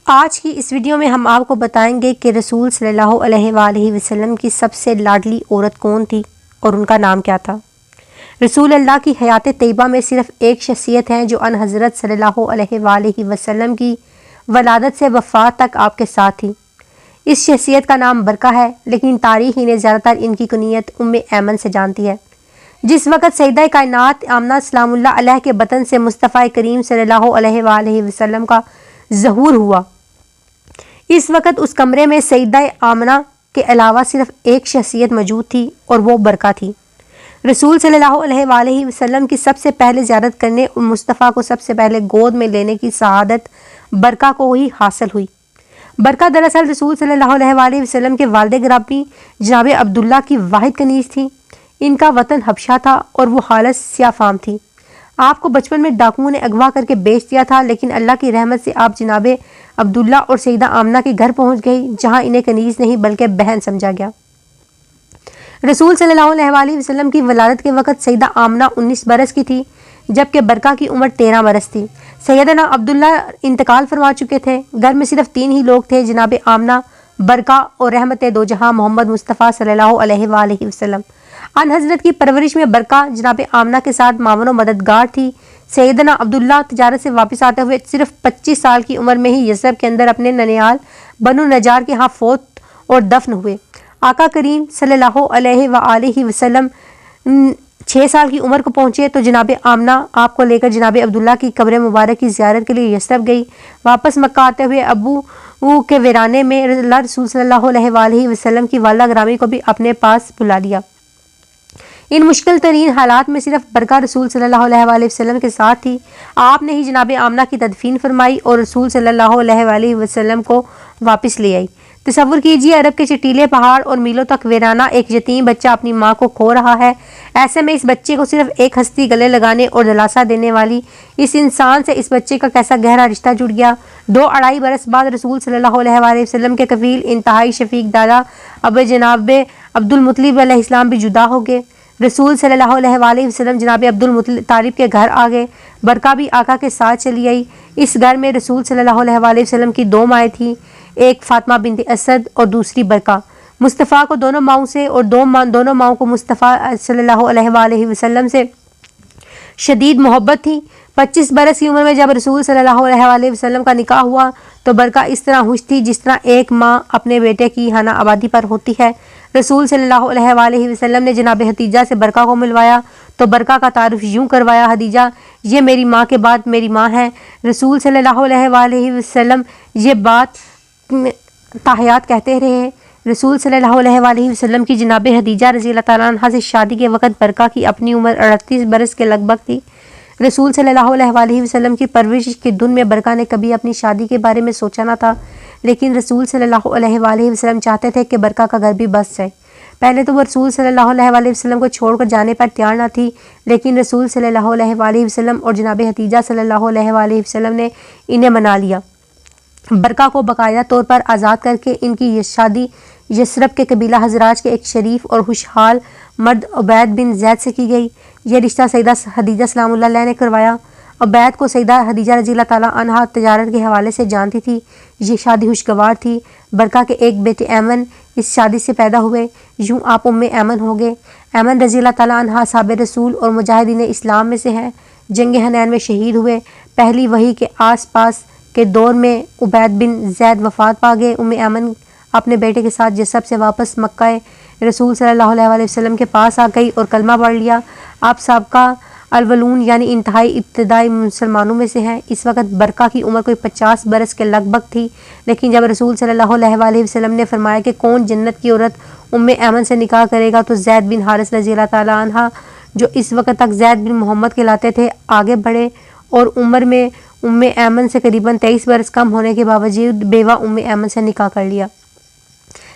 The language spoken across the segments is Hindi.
आज की इस वीडियो में हम आपको बताएंगे कि रसूल सल्लल्लाहु अलैहि वसल्लम की सबसे लाडली औरत कौन थी और उनका नाम क्या था। रसूल अल्लाह की हयात तैयबा में सिर्फ एक शख्सियत है जो अन हज़रत सल्लल्लाहु अलैहि वसल्लम की वलादत से वफ़ात तक आपके साथ थी। इस शख्सियत का नाम बरका है, लेकिन तारीख़ इन्हें ज़्यादातर इनकी कुनियत उम्मे ऐमन से जानती है। जिस वक़्त सैयदा कायनात आमना सलामुल्लाह अलैह के बतन से मुस्तफ़ा करीम सल्लल्लाहु अलैहि वसल्लम का ज़हूर हुआ, इस वक़्त उस कमरे में सैयदा आमना के अलावा सिर्फ एक शख्सियत मौजूद थी और वो बरका थी। रसूल सल्लल्लाहु अलैहि वसल्लम की सबसे पहले ज़ियारत करने और मुस्तफ़ा को सबसे पहले गोद में लेने की सआदत बरका को ही हासिल हुई। बरका दरअसल रसूल सल्लल्लाहु अलैहि वसल्लम के वालिद गिरामी जनाब अब्दुल्ला की वाहिद कनीज़ थी। इनका वतन हबशा था और वो हालत स्याफाम थी। आपको बचपन में डाकुओं ने अगवा करके बेच दिया था, लेकिन अल्लाह की रहमत से आप जनाब अब्दुल्ला और सैयदा आमना के घर पहुंच गई, जहां इन्हें कनीज़ नहीं बल्कि बहन समझा गया। रसूल सल्लल्लाहु अलैहि वसल्लम की वलादत के वक़्त सैयदा आमना 19 बरस की थी, जबकि बरका की उम्र 13 बरस थी। सैयदना अब्दुल्ला इंतकाल फरमा चुके थे। घर में सिर्फ 3 ही लोग थे, जनाब आमना, बरका और रहमत दो जहां मोहम्मद मुस्तफ़ा सल्लल्लाहु अलैहि वसल्लम। अन हज़रत की परवरिश में बरका जनाब आमना के साथ मावन व मददगार थी। सैयदना अब्दुल्ला तिजारत से वापस आते हुए सिर्फ 25 साल की उम्र में ही यसरब के अंदर अपने ननियाल बनु नजार के यहाँ फोत और दफन हुए। आका करीम सल्लल्लाहु अलैहि वसल्लम 6 साल की उम्र को पहुँचे तो जनाब आमना आपको लेकर जनाब अब्दुल्ला की कब्र मुबारक की ज़ियारत के लिए यसरब गई। वापस मक्का आते हुए अबू के वीराने में रसूल सल्लल्लाहु अलैहि वसल्लम की वाला ग्रामी को भी अपने पास बुला लिया। इन मुश्किल तरीन हालात में सिर्फ बरका रसूल सल्लल्लाहु अलैहि वसल्लम के साथ थी। आपने ही जनाब आमना की तदफीन फरमाई और रसूल सल्लल्लाहु अलैहि वसल्लम को वापस ले आई। तसव्वुर कीजिए, अरब के चटीले पहाड़ और मीलों तक वीराना एक यतीम बच्चा अपनी माँ को खो रहा है। ऐसे में इस बच्चे को सिर्फ एक हस्ती गले लगाने और दिलासा देने वाली इस इंसान से इस बच्चे का कैसा गहरा रिश्ता जुड़ गया। 2-2.5 बरस बाद रसूल सल्लल्लाहु अलैहि वसल्लम के कफील इंतहाई शफीक दादा अब जनाब अब्दुल मुत्तलिब अलैहिस्सलाम भी जुदा हो गए। रसूल सल्लल्लाहु अलैहि वसल्लम जनाब अब्दुल तालिब के घर आ गए। बरका भी आका के साथ चली आई। इस घर में रसूल सल्लल्लाहु अलैहि वसल्लम की 2 माएँ थीं, एक फातिमा बिनत असद और दूसरी बरका। मुस्तफ़ा को दोनों माओं से और दोनों माओं को मुस्तफ़ा सल्लल्लाहु अलैहि वसल्लम से शदीद मोहब्बत थी। 25 बरस की उम्र में जब रसूल सल्लल्लाहु अलैहि वसल्लम का निकाह हुआ तो बरका इस तरह खुश थी जिस तरह एक माँ अपने बेटे की हाना आबादी पर होती है। रसूल सल्लल्लाहु अलैहि वसल्लम ने जनाब हदीजा से बरका को मिलवाया तो बरका का तारुफ यूँ करवाया, हदीजा ये मेरी माँ के बाद मेरी माँ है। रसूल सल्लल्लाहु अलैहि वसल्लम ये बात ताहयात कहते रहे। रसूल सल्लल्लाहु अलैहि वसल्लम की जनाब हदीजा रज़ी अल्लाह ताला अन्हा से शादी के वक़्त बरका की अपनी उम्र 38 बरस के लगभग थी। रसूल सल्लल्लाहु अलैहि वसल्लम की परवरिश के धुन में बरका ने कभी अपनी शादी के बारे में सोचा ना था, लेकिन रसूल सल्लल्लाहु अलैहि वसल्लम चाहते थे कि बरका का घर भी बस जाए। पहले तो वो रसूल सल्लल्लाहु अलैहि वसल्लम को छोड़कर जाने पर तैयार ना थी, लेकिन रसूल सल्लल्लाहु अलैहि वसल्लम और जनाब हदीजा सल्लल्लाहु अलैहि वसल्लम ने इन्हें मना लिया। बरका को बाकायदा तौर पर आज़ाद करके इनकी ये शादी यसरब के कबीला हजराज के एक शरीफ और खुशहाल मर्द उबैद बिन जैद से की गई। यह रिश्ता सैयदा हदीजा सलामुल्लाह अलैहा ने करवाया। उबैद को सैयदा हदीजा रज़ी अल्लाह ताला अन्हा तिजारत के हवाले से जानती थी। ये शादी खुशगवार थी। बरका के एक बेटे ऐमन इस शादी से पैदा हुए। यूँ आप उम्मे ऐमन हो गए। ऐमन रज़ी अल्लाह ताला अन्हा साहब रसूल और मुजाहिदीन इस्लाम में से है। जंग हनैन में शहीद हुए। पहली वही के आस पास के दौर में उबैद बिन जैद वफ़ात पा गए। उम्मे ऐमन अपने बेटे के साथ यसरब से वापस मक्का रसूल सल्लल्लाहु अलैहि वसल्लम के पास आ गई और कलमा पढ़ लिया। आप साबका अलवलून यानी इंतहाई इब्तदाई मुसलमानों में से हैं। इस वक्त बरका की उम्र कोई 50 बरस के लगभग थी, लेकिन जब रसूल सल्लल्लाहु अलैहि वसल्लम ने फरमाया कि कौन जन्नत की औरत उम्मे ऐमन से निकाह करेगा, तो जैद बिन हारिस रज़ी अल्लाह ताला अन्हा जो इस वक्त तक जैद बिन मोहम्मद कहलाते थे आगे बढ़े और उम्र में उम्मे ऐमन से करीबन 23 बरस कम होने के बावजूद बेवा उम्मे ऐमन से निकाह कर लिया।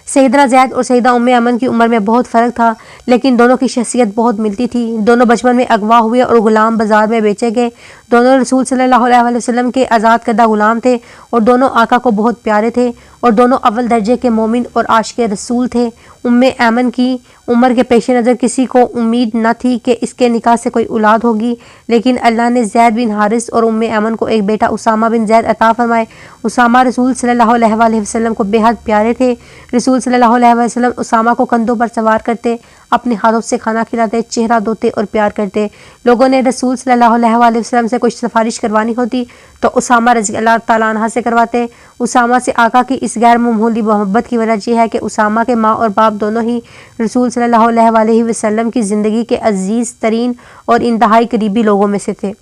सैयदना जैद और सैयदा उम्मे ऐमन की उम्र में बहुत फ़र्क था, लेकिन दोनों की शख्सियत बहुत मिलती थी। दोनों बचपन में अगवा हुए और ग़ुलाम बाज़ार में बेचे गए। दोनों रसूल सल्लल्लाहु अलैहि वसल्लम के आज़ाद करदा ग़ुलाम थे और दोनों आका को बहुत प्यारे थे और दोनों अव्वल दर्जे के मोमिन और आशिक रसूल थे। उम्मे ऐमन की उम्र के पेश नज़र किसी को उम्मीद न थी कि इसके निकाह से कोई औलाद होगी, लेकिन अल्लाह ने ज़ैद बिन हारिस और उम्मे ऐमन को एक बेटा उसामा बिन ज़ैद अता फरमाए। उसामा रसूल सल्लल्लाहु अलैहि वसल्लम को बेहद प्यारे थे। रसूल सल्लल्लाहु अलैहि वसल्लम उसामा को कंधों पर सवार करते, अपने हाथों से खाना खिलाते, चेहरा धोते और प्यार करते। लोगों ने रसूल सल्लल्लाहु अलैहि वसल्लम से कुछ सिफारिश करवानी होती तो उसामा रज़ी अल्लाह तआला अन्हा से करवाते। उसामा से आका की इस गैर मामूली मोहब्बत की वजह यह है कि उसामा के माँ और बाप दोनों ही रसूल सल्लल्लाहु अलैहि वसल्लम की ज़िंदगी के अजीज़ तरीन और इंतहाई करीबी लोगों में से थे।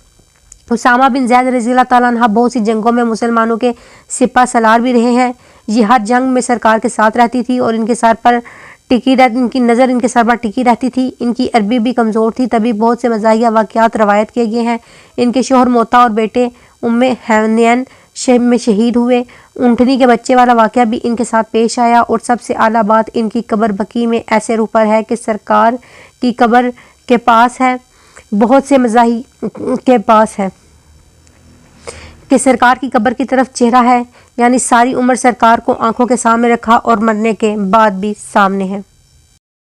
उसामा बिन ज़ैद रज़ी अल्लाह तआला अन्हा बहुत सी जंगों में मुसलमानों के सिपा सलार भी रहे हैं। ये हर जंग में सरकार के साथ रहती थी और इनकी नज़र इनके सर पर टिकी रहती थी। इनकी अरबी भी कमज़ोर थी, तभी बहुत से मज़ाहिया वाक़यात रवायत किए गए हैं। इनके शोहर मोता और बेटे उम्मे हैनयन में शहीद हुए। ऊँटनी के बच्चे वाला वाक़या भी इनके साथ पेश आया। और सबसे आला बात, इनकी कब्र बकी में ऐसे रूप पर है कि सरकार की कब्र के पास है, बहुत से मज़ाही के पास है कि सरकार की कब्र की तरफ चेहरा है, यानी सारी उम्र सरकार को आंखों के सामने रखा और मरने के बाद भी सामने है।